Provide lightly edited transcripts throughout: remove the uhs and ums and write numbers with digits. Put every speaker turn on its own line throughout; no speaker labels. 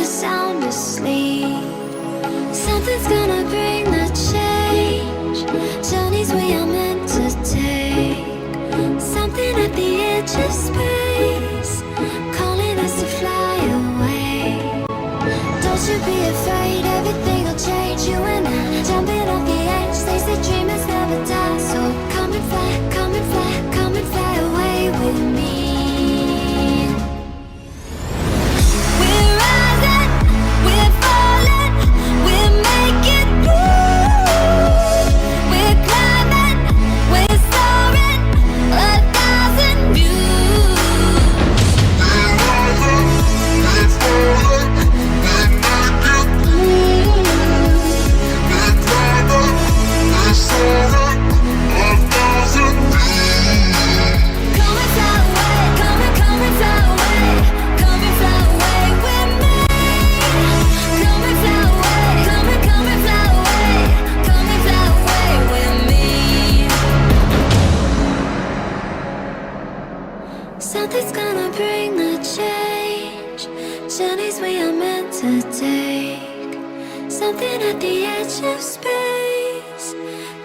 sound asleep. Something's gonna bring the change. Journeys we are meant to take. Something at the edge of space, calling us to fly away. Don't you be afraid, everything will change. You and I, jumping off the edge. They say dreamers never die. So come and fly, come and fly, come and fly away with me. We're rising, we're falling, we're making through. We're climbing, we're soaring, 1,000 views. We're rising, we're falling, we're making through. We're climbing, we're soaring, 1,000 views. Come and fly away, come and fly away, come and fly away with me. Come and fly away, come and fly away, come and fly away with me. Something's gonna bring the change. Journeys we are meant to take. Something at the edge of space,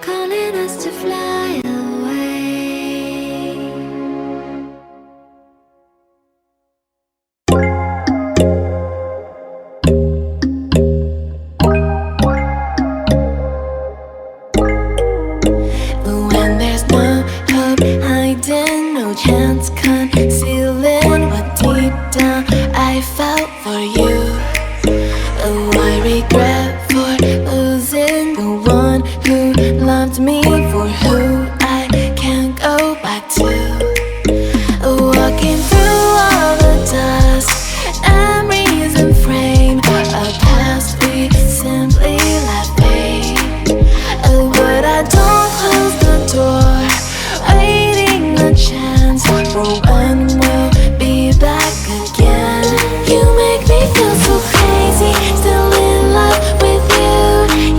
calling us to fly away. But when there's no hope hiding, no chance concealing what deep down I felt for you. Oh, I regret for losing the one who loved me, for who I can't go back to. Walking through all the dust, memories and frame, a past we simply let fade. Oh, but I don't close the door, waiting a chance for when we'll be back again. You make me feel so crazy, still in love with you.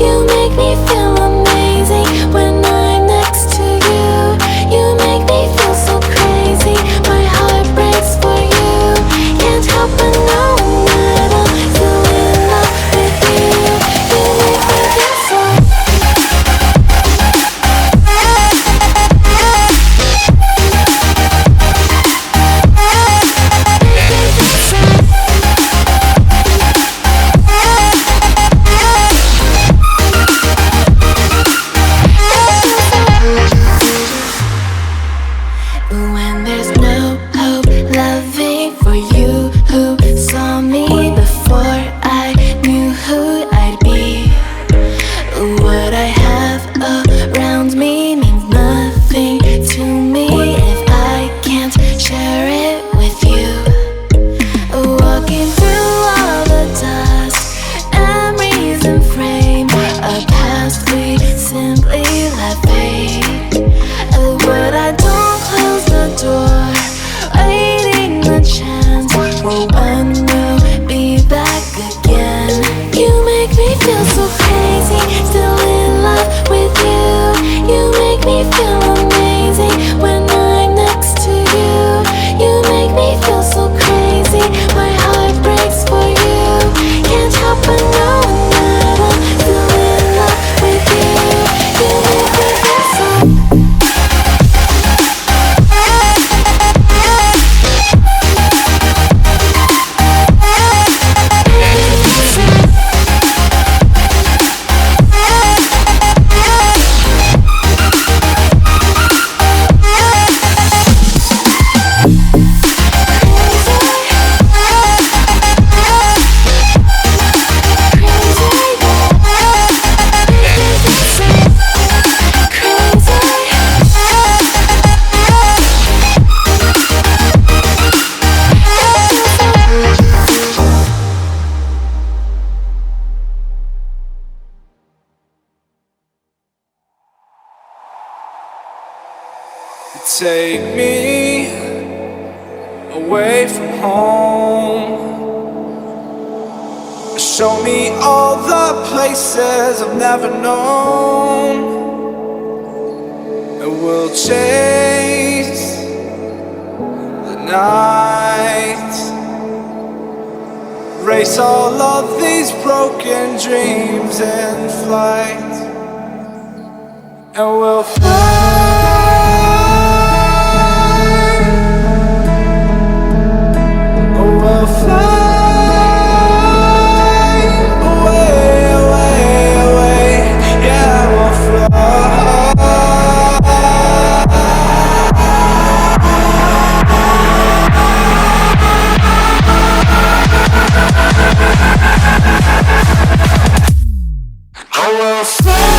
You make me feel amazing when I'm next to you. You make me feel so crazy, my heart breaks for you. Can't help but knowing that I'm still in love with you. You make me feel so. When there's no hope loving for you who saw me before I knew who I'd be. What I have around me means nothing to me if I can't share it with you. Walking through all the dust, memories and frame, a past we simply let fade. But I don't close the door, waiting the chance for when we'll be back again. You make me feel so crazy, still in love with you. You make me feel amazing when I'm next to you. You make me feel so crazy, my heart breaks for you. Can't help but knowing that I'm still in love with you. You make me feel so.
Take me away from home. Show me all the places I've never known. And we'll chase the night. erase all of these broken dreams in flight. And we'll fly, we'll fly away, away, away. Yeah, we'll fly. I will fly.